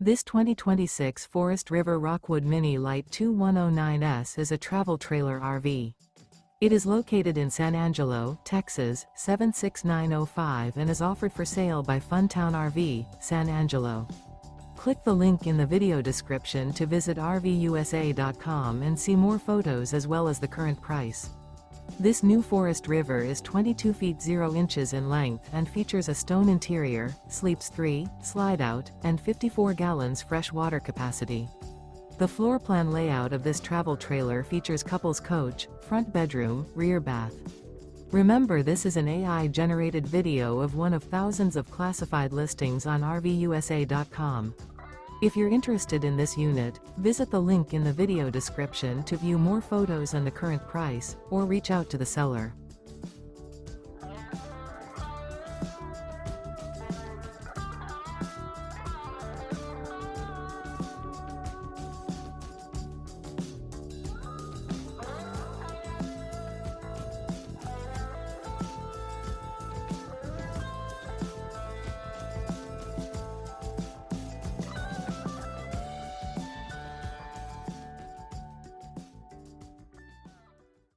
This 2026 Forest River Rockwood Mini Lite 2109S is a travel trailer RV. It is located in San Angelo, Texas, 76905 and is offered for sale by Funtown RV, San Angelo. Click the link in the video description to visit RVUSA.com and see more photos as well as the current price. This new Forest River is 22 feet 0 inches in length and features a stone interior, sleeps 3, Slideout, and 54 gallons fresh water capacity. The floor plan layout of this travel trailer features couples coach, front bedroom, rear bath. Remember, this is an AI-generated video of one of thousands of classified listings on RVUSA.com. If you're interested in this unit, visit the link in the video description to view more photos and the current price, or reach out to the seller.